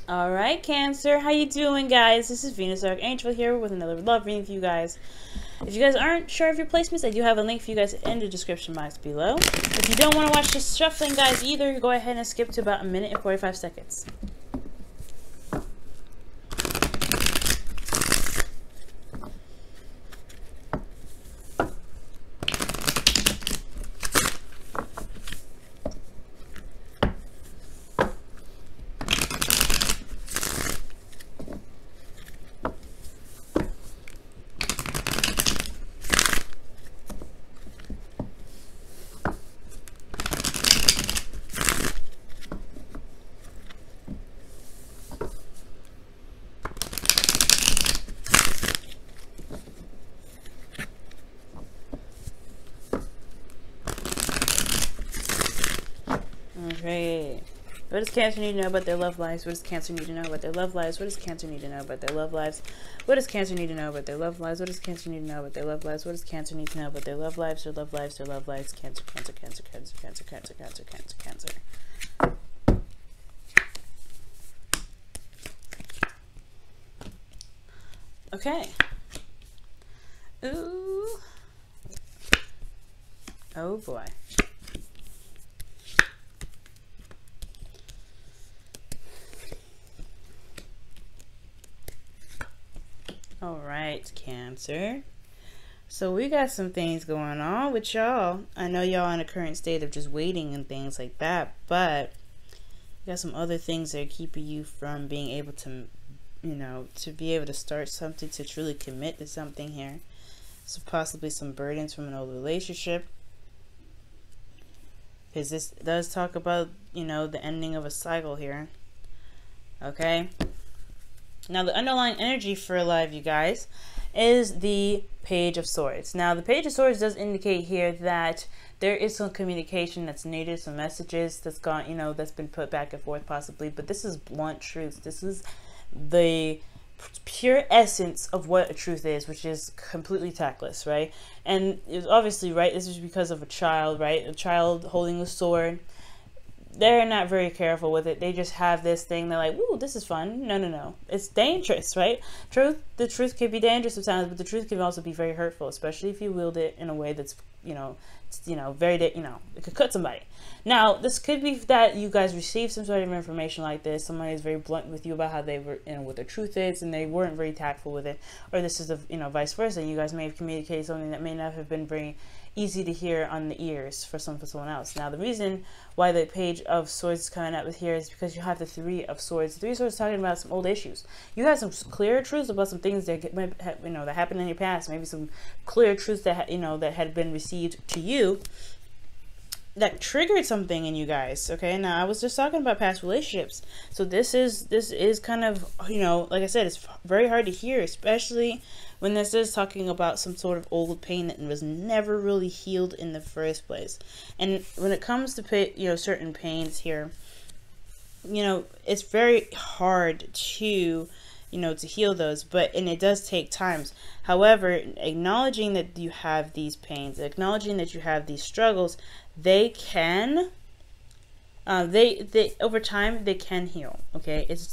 All right, Cancer, how you doing, guys? This is Venus Archangel here with another love reading for you guys. If you guys aren't sure of your placements, I do have a link for you guys in the description box below. If you don't want to watch the shuffling, guys, either, go ahead and skip to about a minute and 45 seconds. Okay. What does Cancer need to know about their love lives? What does Cancer need to know about their love lives? What does Cancer need to know about their love lives? What does Cancer need to know about their love lives? What does Cancer need to know about their love lives? What does Cancer need to know about their love lives? Their love lives, their love lives. Cancer, Cancer, Cancer, Cancer, Cancer, Cancer, Cancer, Cancer, Cancer. Okay. Ooh. Oh boy. All right, Cancer. So we got some things going on with y'all. I know y'all in a current state of just waiting and things like that, but you got some other things that are keeping you from being able to, you know, to be able to start something, to truly commit to something here. So possibly some burdens from an old relationship, because this does talk about, you know, the ending of a cycle here. Okay. Now, the underlying energy for alive, you guys, is the Page of Swords. Now, the Page of Swords does indicate here that there is some communication that's needed, some messages that's gone, you know, that's been put back and forth possibly, but this is blunt truth. This is the pure essence of what a truth is, which is completely tactless, right? And it's obviously, right, this is because of a child, right? A child holding a sword. They're not very careful with it. They just have this thing. They're like, "Ooh, this is fun." No, no, no. It's dangerous, right? The truth can be dangerous sometimes, but the truth can also be very hurtful, especially if you wield it in a way that's, very, it could cut somebody. Now, this could be that you guys received some sort of information like this. Somebody is very blunt with you about how they were, what the truth is, and they weren't very tactful with it. Or this is, vice versa. You guys may have communicated something that may not have been very easy to hear on the ears for someone else. Now, the reason why the Page of Swords is coming out with here is because you have the Three of Swords. The Three of Swords is talking about some old issues. You have some clear truths about some things that that happened in your past. Maybe some clear truths that that had been received to you that triggered something in you guys. Okay, now I was just talking about past relationships, so this is kind of, like I said, it's very hard to hear, especially when this is talking about some sort of old pain that was never really healed in the first place. And when it comes to certain pains here, it's very hard to to heal those, and it does take time. However, acknowledging that you have these pains, acknowledging that you have these struggles, they can they over time they can heal. Okay, it's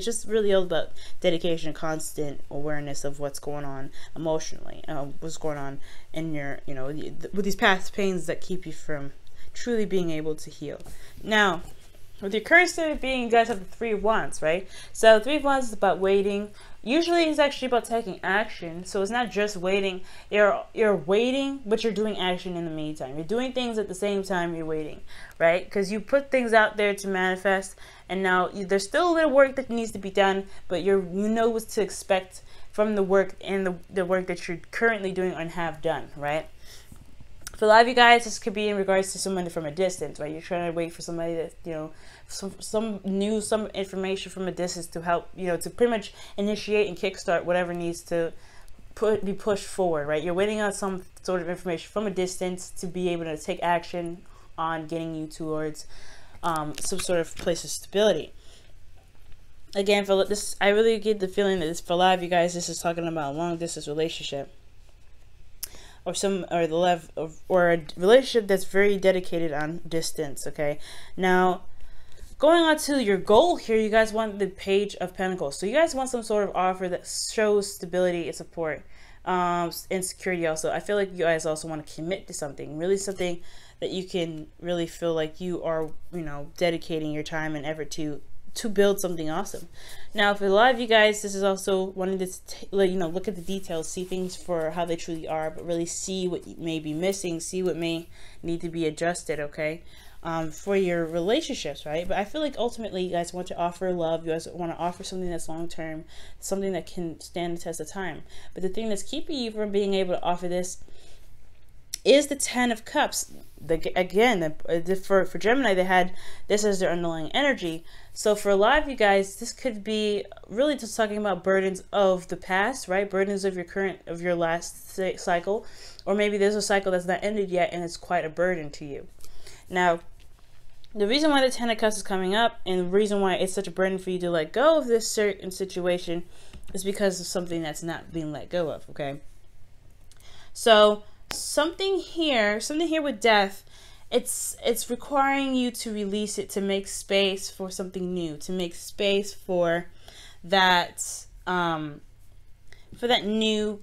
just really all about dedication, constant awareness of what's going on emotionally, what's going on in your with these past pains that keep you from truly being able to heal. Now, with your current state of being, you guys have the Three of Wands, right? So the Three of Wands is about waiting. Usually it's actually about taking action. So it's not just waiting. You're waiting, but you're doing action in the meantime. You're doing things at the same time you're waiting, right? Because you put things out there to manifest, and now there's still a little work that needs to be done, but you know what to expect from the work and the work that you're currently doing and have done, right? For a lot of you guys, this could be in regards to someone from a distance, right? You're trying to wait for somebody that, some news, some information from a distance to help, to pretty much initiate and kickstart whatever needs to be pushed forward, right? You're waiting on some sort of information from a distance to be able to take action on getting you towards some sort of place of stability. Again, for this, I really get the feeling that for a lot of you guys, this is talking about a long distance relationship. Or a relationship that's very dedicated on distance. Okay, now Going on to your goal here, you guys want the Page of Pentacles. So you guys want some sort of offer that shows stability and support, and security also. I feel like you guys also want to commit to something, really something that you can really feel like you are, you know, dedicating your time and effort to build something awesome. Now, for a lot of you guys, this is also wanting to, you know, look at the details, see things for how they truly are, but really see what you may be missing, see what may need to be adjusted, okay? For your relationships, right? But I feel like ultimately you guys want to offer love. You guys want to offer something that's long-term, something that can stand the test of time. But the thing that's keeping you from being able to offer this is the Ten of Cups. For Gemini, they had this as their underlying energy. So for a lot of you guys, this could be really just talking about burdens of the past, right? Burdens of your last cycle, or maybe there's a cycle that's not ended yet and it's quite a burden to you. Now, the reason why the Ten of Cups is coming up and the reason why it's such a burden for you to let go of this certain situation is because of something that's not being let go of, okay? So something here with death, it's requiring you to release it, to make space for something new, to make space for that new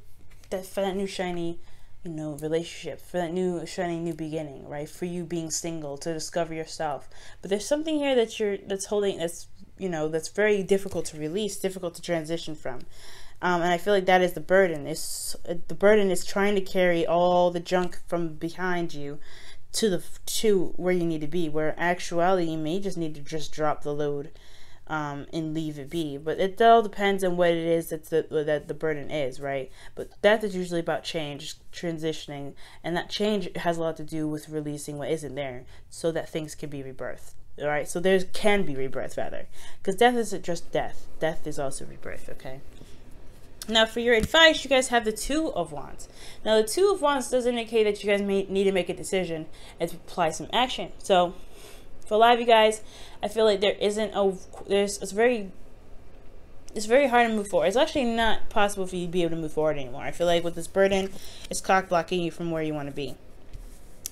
shiny, you know, relationship, for that new shiny new beginning, right? For you being single, to discover yourself. But there's something here that's holding, that's, you know, that's very difficult to release, difficult to transition from. And I feel like that is the burden. The burden is trying to carry all the junk from behind you to where you need to be, where actuality you may just need to just drop the load and leave it be. But it all depends on what it is that the burden is, right? But that is usually about change, transitioning, and that change has a lot to do with releasing what isn't there so that things can be rebirthed. All right, so there can be rebirth, rather, because death isn't just death. Death is also rebirth, okay? Now, for your advice, you guys have the Two of Wands. Now, the Two of Wands does indicate that you guys may need to make a decision and to apply some action. So, for a lot of you guys, I feel like it's very hard to move forward. It's actually not possible for you to be able to move forward anymore. I feel like with this burden, it's cock blocking you from where you want to be.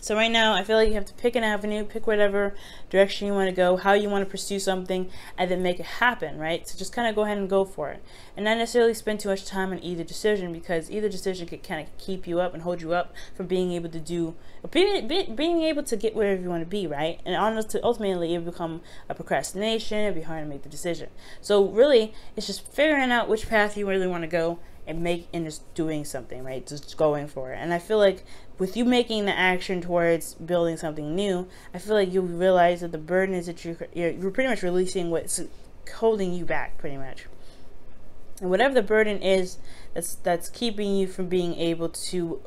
So right now, I feel like you have to pick an avenue, pick whatever direction you want to go, how you want to pursue something, and then make it happen, right? So just kind of go ahead and go for it. And not necessarily spend too much time on either decision, because either decision could kind of keep you up and hold you up from being able to do, being able to get wherever you want to be, right? And ultimately, it will become a procrastination. It'll be hard to make the decision. So really, it's just figuring out which path you really want to go and just doing something, right? Just going for it. And I feel like with you making the action towards building something new, I feel like you'll realize that the burden is that you're pretty much releasing what's holding you back, pretty much. And whatever the burden is that's keeping you from being able to,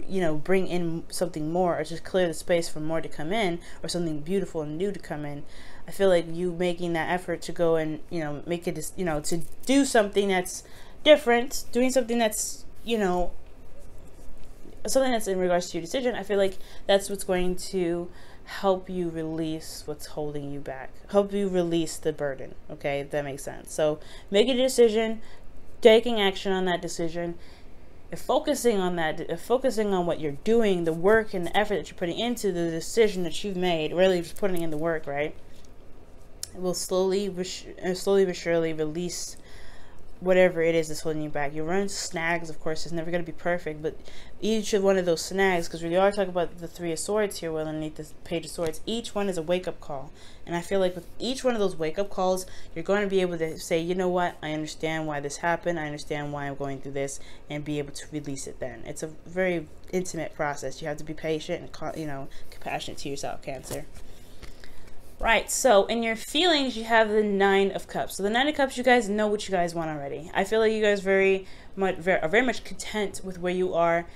you know, bring in something more, or just clear the space for more to come in, or something beautiful and new to come in, I feel like you making that effort to go and, you know, make it, you know, to do something that's different, doing something that's, you know, something that's in regards to your decision, I feel like that's what's going to help you release what's holding you back, help you release the burden, okay, if that makes sense. So making a decision, taking action on that decision, and focusing on what you're doing, the work and the effort that you're putting into the decision that you've made, really just putting in the work, right? It will slowly but surely release whatever it is that's holding you back. You run into snags, of course. It's never going to be perfect, but each of one of those snags, because we are talking about the Three of Swords here, well, underneath the Page of Swords, each one is a wake-up call. And I feel like with each one of those wake-up calls, you're going to be able to say, you know what, I understand why this happened, I understand why I'm going through this, and be able to release it then. It's a very intimate process. You have to be patient and, you know, compassionate to yourself, Cancer. Right, so in your feelings, you have the Nine of Cups. So the Nine of Cups, you guys know what you guys want already. I feel like you guys are very much content with where you are.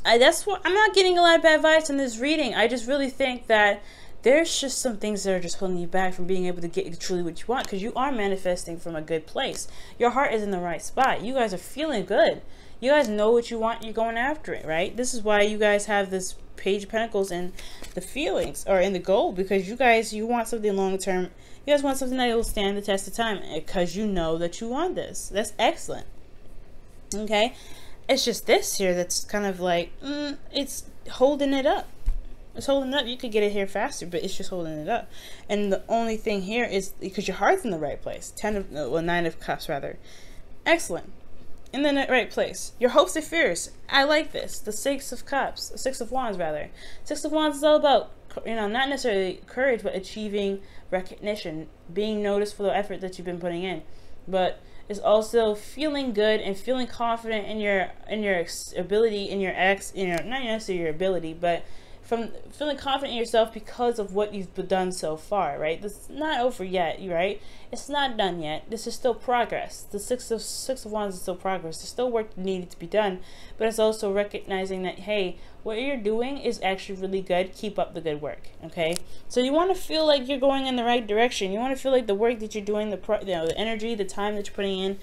That's what I'm not getting a lot of bad vibes in this reading. I just really think that there's just some things that are just holding you back from being able to get truly what you want, because you are manifesting from a good place. Your heart is in the right spot. You guys are feeling good. You guys know what you want. You're going after it, right? This is why you guys have this Page of Pentacles in the feelings, or in the goal, because you want something long term. You guys want something that will stand the test of time, because you know that you want this. That's excellent. Okay, it's just this here that's kind of like it's holding it up. It's holding it up. You could get it here faster, but it's just holding it up. And the only thing here is because your heart's in the right place. 9 of Cups rather. Excellent. In the right place. Your hopes and fears. I like this. The 6 of Cups. 6 of Wands rather. 6 of Wands is all about, not necessarily courage, but achieving recognition, being noticed for the effort that you've been putting in. But it's also feeling good and feeling confident in your ability, not necessarily your ability, but from feeling confident in yourself because of what you've done so far, right? This is not over yet, right? It's not done yet. This is still progress. The six of Wands is still progress. There's still work needed to be done, but it's also recognizing that, hey, what you're doing is actually really good. Keep up the good work, okay? So you want to feel like you're going in the right direction. You want to feel like the work that you're doing, the energy, the time that you're putting in,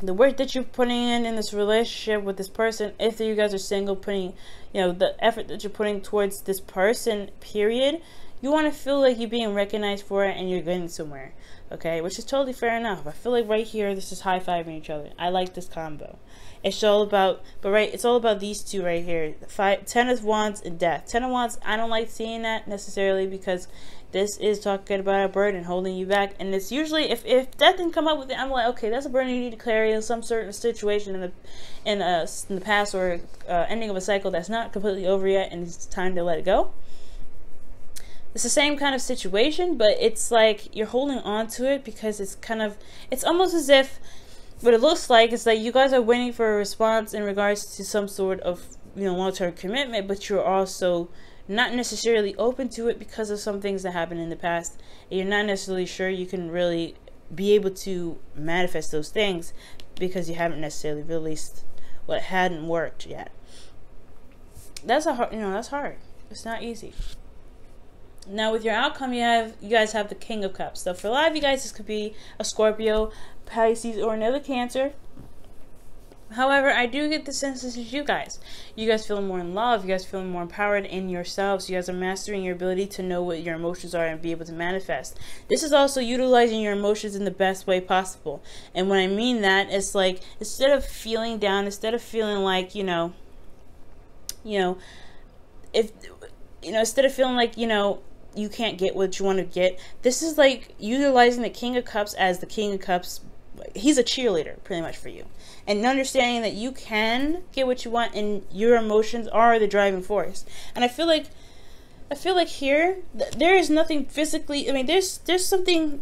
the work that you're putting in this relationship with this person, if you guys are single, putting, the effort that you're putting towards this person, period, you want to feel like you're being recognized for it and you're getting somewhere, okay? Which is totally fair enough. I feel like right here, this is high-fiving each other. I like this combo. It's all about, it's all about these two right here. 10 of Wands and Death. 10 of Wands, I don't like seeing that necessarily because this is talking about a burden holding you back. And it's usually, if Death didn't come up with it, I'm like, okay, that's a burden you need to carry in some certain situation in the past or ending of a cycle that's not completely over yet and it's time to let it go. It's the same kind of situation, but it's like you're holding on to it because it's almost as if, what it looks like is that you guys are waiting for a response in regards to some sort of, long-term commitment, but you're also not necessarily open to it because of some things that happened in the past. And you're not necessarily sure you can really be able to manifest those things because you haven't necessarily released what hadn't worked yet. That's that's hard. It's not easy. Now with your outcome, you guys have the King of Cups. So for a lot of you guys, this could be a Scorpio, Pisces, or another Cancer. However, I do get the sense this is you guys. You guys feeling more in love. You guys feeling more empowered in yourselves. You guys are mastering your ability to know what your emotions are and be able to manifest. This is also utilizing your emotions in the best way possible. And when I mean that, it's like instead of feeling down, instead of feeling like instead of feeling like you can't get what you want to get, this is like utilizing the King of Cups as the King of Cups. He's a cheerleader pretty much for you, and understanding that you can get what you want and your emotions are the driving force. And I feel like here there is nothing physically, there's something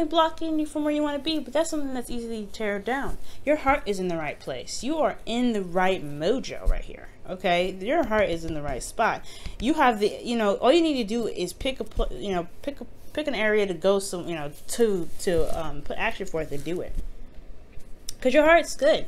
blocking you from where you want to be, but that's something that's easily tear down. Your heart is in the right place. You are in the right mojo right here. Okay, your heart is in the right spot. You have the, all you need to do is pick an area to go to put action for it to do it. Cause your heart's good.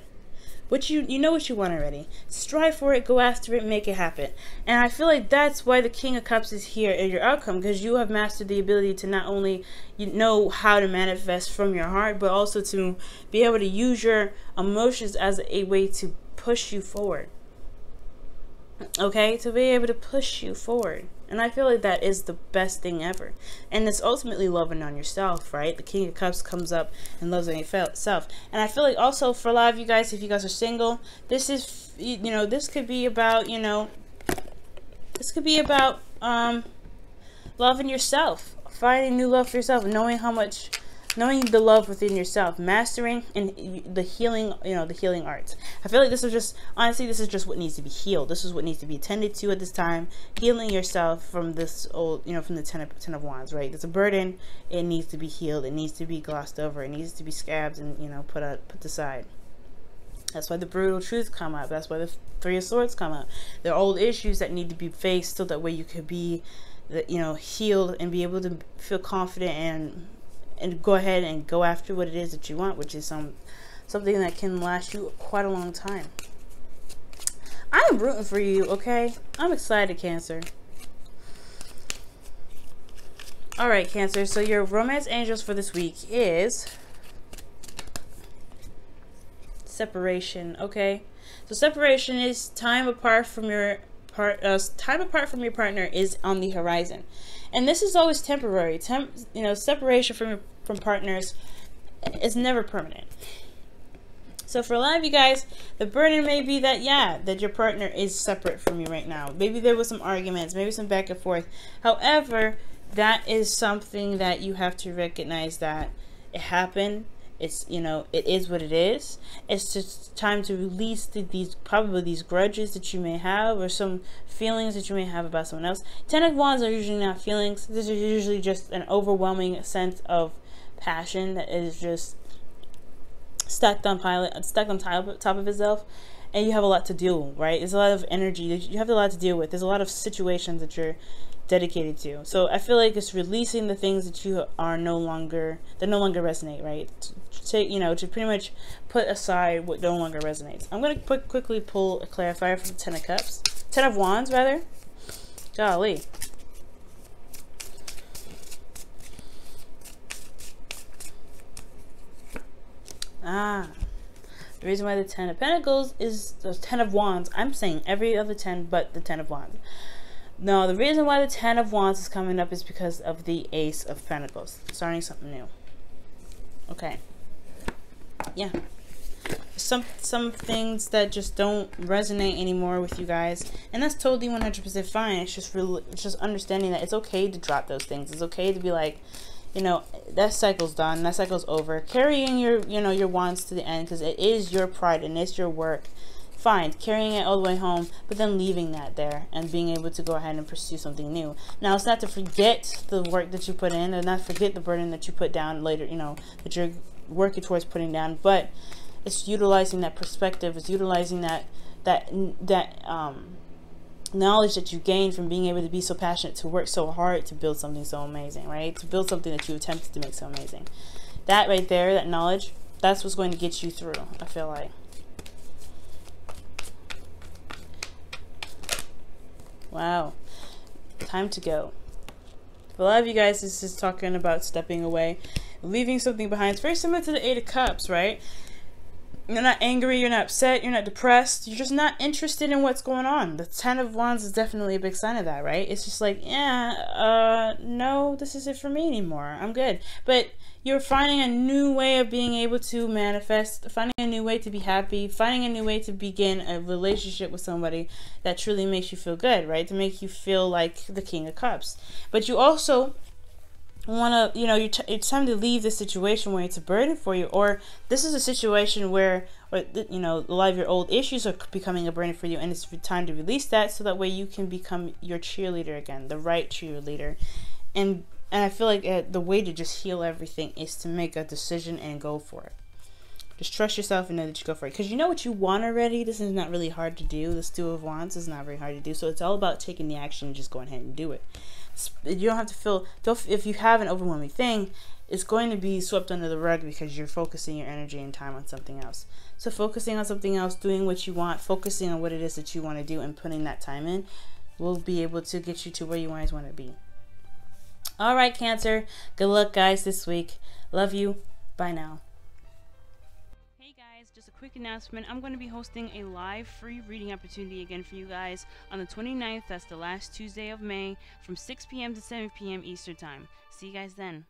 You know what you want already. Strive for it, go after it, make it happen. And I feel like that's why the King of Cups is here in your outcome, because you have mastered the ability to not only know how to manifest from your heart, but also to be able to use your emotions as a way to push you forward. Okay, to be able to push you forward. And I feel like that is the best thing ever. And it's ultimately loving on yourself, right? The King of Cups comes up and loves on yourself. And I feel like also for a lot of you guys, if you guys are single, this is, this could be about, loving yourself, finding new love for yourself, knowing the love within yourself, mastering and the healing, the healing arts. I feel like this is just what needs to be healed. This is what needs to be attended to at this time. Healing yourself from this old, from the 10 of Wands, right? There's a burden. It needs to be healed. It needs to be glossed over. It needs to be scabbed and, put aside. That's why the brutal truth come up. That's why the 3 of Swords come up. There are old issues that need to be faced so that way you could be, healed and be able to feel confident and go ahead and go after what it is that you want, which is something that can last you quite a long time. I am rooting for you, okay? I'm excited, Cancer. Alright, Cancer, so your romance angels for this week is separation, okay? So separation is time apart from your partner is on the horizon. And this is always temporary. Separation from partners is never permanent. So for a lot of you guys, the burden may be that, yeah, that your partner is separate from you right now. Maybe there was some arguments, maybe some back and forth. However, that is something that you have to recognize that it happened. It's, you know, it is what it is. It's just time to release these grudges that you may have, or some feelings that you may have about someone else. 10 of Wands are usually not feelings. This is usually just an overwhelming sense of passion that is just stacked on top of itself, and you have a lot to deal, right? There's a lot of energy that you have a lot to deal with. There's a lot of situations that you're dedicated to. So I feel like it's releasing the things that you are no longer resonate, right? To pretty much put aside what no longer resonates. I'm gonna quickly pull a clarifier for the 10 of Cups, 10 of Wands rather. Golly. The reason why the 10 of Pentacles is the 10 of Wands. I'm saying every other 10 but the 10 of Wands. No, the reason why the 10 of Wands is coming up is because of the Ace of Pentacles. Starting something new. Okay. Yeah. Some things that just don't resonate anymore with you guys. And that's totally 100% fine. It's just understanding that it's okay to drop those things. It's okay to be like, you know, that cycle's done, that cycle's over. Carrying your, you know, your wands to the end, because it is your pride and it's your work. Fine, carrying it all the way home, but then leaving that there and being able to go ahead and pursue something new. Now, it's not to forget the work that you put in, and not forget the burden that you put down later, you know, that you're working towards putting down, but it's utilizing that perspective. It's utilizing that knowledge that you gain from being able to be so passionate, to work so hard to build something so amazing, right? To build something that you attempted to make so amazing. That right there, that knowledge, that's what's going to get you through, I feel like. Wow. Time to go. For a lot of you guys, this is talking about stepping away, leaving something behind. It's very similar to the 8 of Cups, right? You're not angry, you're not upset, you're not depressed, you're just not interested in what's going on. The 10 of Wands is definitely a big sign of that, right? It's just like, yeah, no, this isn't for me anymore. I'm good. But you're finding a new way of being able to manifest, finding a new way to be happy, finding a new way to begin a relationship with somebody that truly makes you feel good, right? To make you feel like the King of Cups. But you also want to, you know, it's time to leave this situation where it's a burden for you, or this is a situation where, or you know, a lot of your old issues are becoming a burden for you, and it's time to release that, so that way you can become your cheerleader again, the right cheerleader. And I feel like the way to just heal everything is to make a decision and go for it. Just trust yourself and know that you go for it, because you know what you want already. This is not really hard to do. This 2 of Wands is not very hard to do, so it's all about taking the action and just going ahead and do it. You don't have to feel, if you have an overwhelming thing, it's going to be swept under the rug because you're focusing your energy and time on something else. So focusing on something else, doing what you want, focusing on what it is that you want to do, and putting that time in will be able to get you to where you always want to be. All right, Cancer. Good luck, guys, this week. Love you. Bye now. Just a quick announcement. I'm going to be hosting a live free reading opportunity again for you guys on the 29th. That's the last Tuesday of May, from 6 p.m. to 7 p.m. Eastern Time. See you guys then.